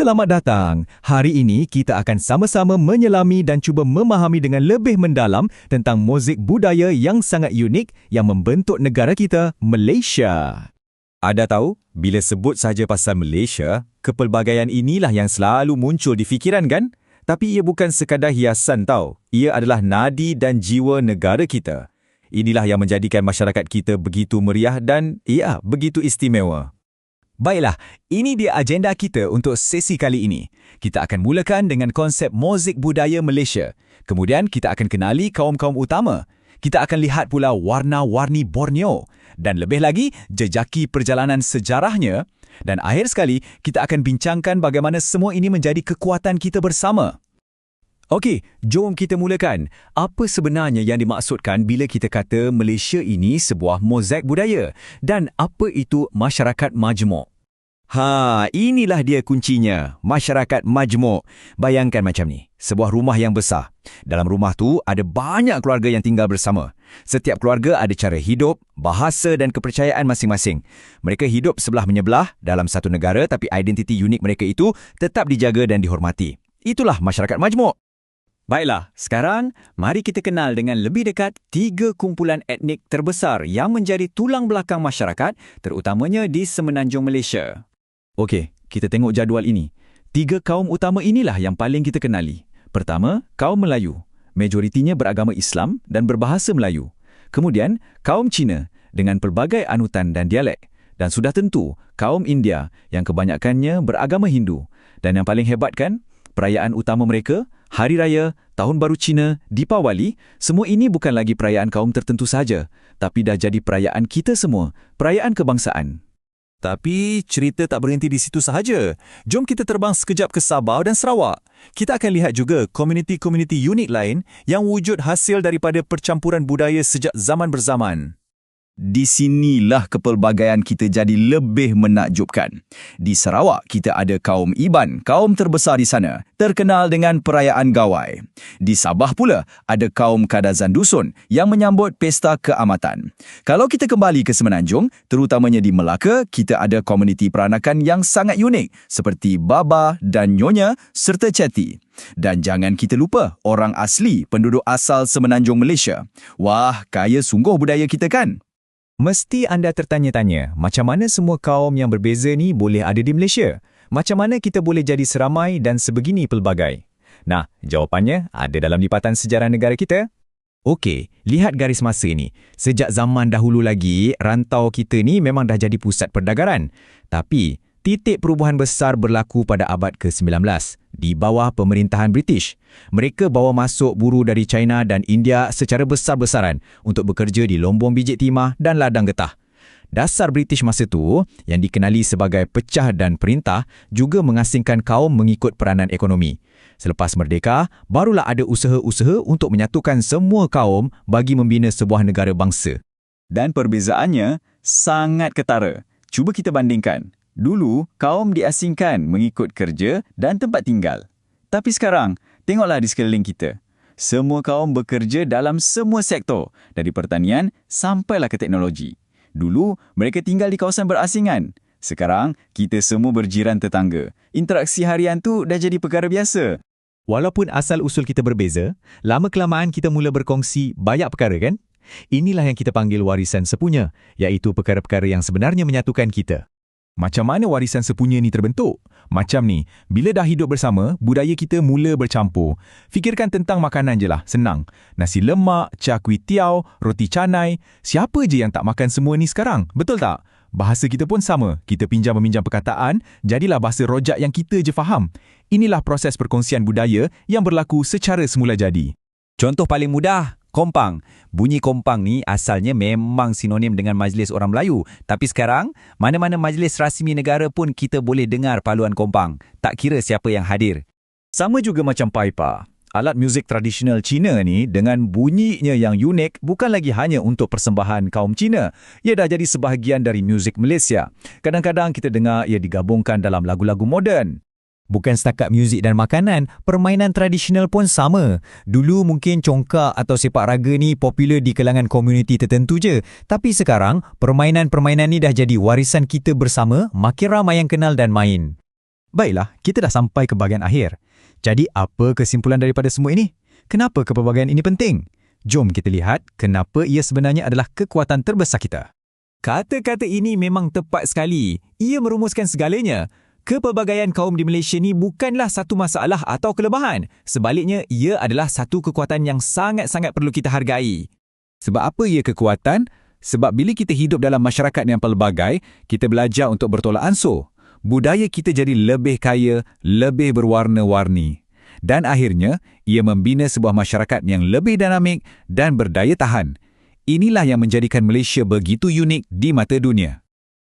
Selamat datang. Hari ini kita akan sama-sama menyelami dan cuba memahami dengan lebih mendalam tentang muzik budaya yang sangat unik yang membentuk negara kita, Malaysia. Ada tahu, bila sebut saja pasal Malaysia, kepelbagaian inilah yang selalu muncul di fikiran kan? Tapi ia bukan sekadar hiasan tau. Ia adalah nadi dan jiwa negara kita. Inilah yang menjadikan masyarakat kita begitu meriah dan, begitu istimewa. Baiklah, ini dia agenda kita untuk sesi kali ini. Kita akan mulakan dengan konsep muzik budaya Malaysia. Kemudian kita akan kenali kaum-kaum utama. Kita akan lihat pula warna-warni Borneo. Dan lebih lagi, jejaki perjalanan sejarahnya. Dan akhir sekali, kita akan bincangkan bagaimana semua ini menjadi kekuatan kita bersama. Okey, jom kita mulakan. Apa sebenarnya yang dimaksudkan bila kita kata Malaysia ini sebuah mozaik budaya? Dan apa itu masyarakat majmuk? Inilah dia kuncinya. Masyarakat majmuk. Bayangkan macam ni. Sebuah rumah yang besar. Dalam rumah tu ada banyak keluarga yang tinggal bersama. Setiap keluarga ada cara hidup, bahasa dan kepercayaan masing-masing. Mereka hidup sebelah menyebelah dalam satu negara tapi identiti unik mereka itu tetap dijaga dan dihormati. Itulah masyarakat majmuk. Baiklah, sekarang mari kita kenal dengan lebih dekat 3 kumpulan etnik terbesar yang menjadi tulang belakang masyarakat, terutamanya di semenanjung Malaysia. Okey, kita tengok jadual ini. 3 kaum utama inilah yang paling kita kenali. Pertama, kaum Melayu. Majoritinya beragama Islam dan berbahasa Melayu. Kemudian, kaum Cina dengan pelbagai anutan dan dialek. Dan sudah tentu, kaum India yang kebanyakannya beragama Hindu. Dan yang paling hebat kan, perayaan utama mereka, Hari Raya, Tahun Baru Cina, Deepawali, semua ini bukan lagi perayaan kaum tertentu saja, tapi dah jadi perayaan kita semua, perayaan kebangsaan. Tapi cerita tak berhenti di situ sahaja. Jom kita terbang sekejap ke Sabah dan Sarawak. Kita akan lihat juga komuniti-komuniti unik lain yang wujud hasil daripada percampuran budaya sejak zaman berzaman. Di sinilah kepelbagaian kita jadi lebih menakjubkan. Di Sarawak, kita ada kaum Iban, kaum terbesar di sana, terkenal dengan perayaan Gawai. Di Sabah pula, ada kaum Kadazan Dusun yang menyambut pesta keamatan. Kalau kita kembali ke Semenanjung, terutamanya di Melaka, kita ada komuniti peranakan yang sangat unik seperti Baba dan Nyonya serta Ceti. Dan jangan kita lupa orang asli, penduduk asal Semenanjung Malaysia. Wah, kaya sungguh budaya kita kan? Mesti anda tertanya-tanya, macam mana semua kaum yang berbeza ni boleh ada di Malaysia? Macam mana kita boleh jadi seramai dan sebegini pelbagai? Nah, jawapannya ada dalam lipatan sejarah negara kita. Okey, lihat garis masa ni. Sejak zaman dahulu lagi, rantau kita ni memang dah jadi pusat perdagangan. Tapi, titik perubahan besar berlaku pada abad ke-19 di bawah pemerintahan British. Mereka bawa masuk buruh dari China dan India secara besar-besaran untuk bekerja di lombong biji timah dan ladang getah. Dasar British masa tu, yang dikenali sebagai pecah dan perintah, juga mengasingkan kaum mengikut peranan ekonomi. Selepas merdeka, barulah ada usaha-usaha untuk menyatukan semua kaum bagi membina sebuah negara bangsa. Dan perbezaannya sangat ketara. Cuba kita bandingkan. Dulu, kaum diasingkan mengikut kerja dan tempat tinggal. Tapi sekarang, tengoklah di sekeliling kita. Semua kaum bekerja dalam semua sektor, dari pertanian sampailah ke teknologi. Dulu, mereka tinggal di kawasan berasingan. Sekarang, kita semua berjiran tetangga. Interaksi harian tu dah jadi perkara biasa. Walaupun asal-usul kita berbeza, lama-kelamaan kita mula berkongsi banyak perkara kan? Inilah yang kita panggil warisan sepunya, iaitu perkara-perkara yang sebenarnya menyatukan kita. Macam mana warisan sepunya ni terbentuk? Macam ni, bila dah hidup bersama, budaya kita mula bercampur. Fikirkan tentang makanan je lah, senang. Nasi lemak, char kway teow, roti canai. Siapa je yang tak makan semua ni sekarang? Betul tak? Bahasa kita pun sama. Kita pinjam-meminjam perkataan, jadilah bahasa rojak yang kita je faham. Inilah proses perkongsian budaya yang berlaku secara semula jadi. Contoh paling mudah, kompang. Bunyi kompang ni asalnya memang sinonim dengan majlis orang Melayu. Tapi sekarang, mana-mana majlis rasmi negara pun kita boleh dengar paluan kompang. Tak kira siapa yang hadir. Sama juga macam paipa. Alat muzik tradisional Cina ni dengan bunyinya yang unik bukan lagi hanya untuk persembahan kaum Cina. Ia dah jadi sebahagian dari muzik Malaysia. Kadang-kadang kita dengar ia digabungkan dalam lagu-lagu moden. Bukan setakat muzik dan makanan, permainan tradisional pun sama. Dulu mungkin congkak atau sepak raga ni popular di kalangan komuniti tertentu je. Tapi sekarang, permainan-permainan ni dah jadi warisan kita bersama, makin ramai yang kenal dan main. Baiklah, kita dah sampai ke bahagian akhir. Jadi, apa kesimpulan daripada semua ini? Kenapa kepelbagaian ini penting? Jom kita lihat kenapa ia sebenarnya adalah kekuatan terbesar kita. Kata-kata ini memang tepat sekali. Ia merumuskan segalanya. Kepelbagaian kaum di Malaysia ni bukanlah satu masalah atau kelebihan. Sebaliknya, ia adalah satu kekuatan yang sangat-sangat perlu kita hargai. Sebab apa ia kekuatan? Sebab bila kita hidup dalam masyarakat yang pelbagai, kita belajar untuk bertolak ansur. Budaya kita jadi lebih kaya, lebih berwarna-warni. Dan akhirnya, ia membina sebuah masyarakat yang lebih dinamik dan berdaya tahan. Inilah yang menjadikan Malaysia begitu unik di mata dunia.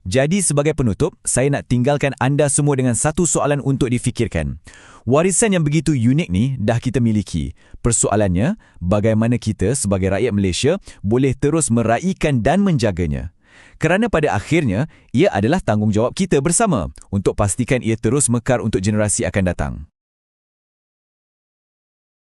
Jadi sebagai penutup, saya nak tinggalkan anda semua dengan satu soalan untuk difikirkan. Warisan yang begitu unik ni dah kita miliki. Persoalannya, bagaimana kita sebagai rakyat Malaysia boleh terus meraihkan dan menjaganya? Kerana pada akhirnya, ia adalah tanggungjawab kita bersama untuk pastikan ia terus mekar untuk generasi akan datang.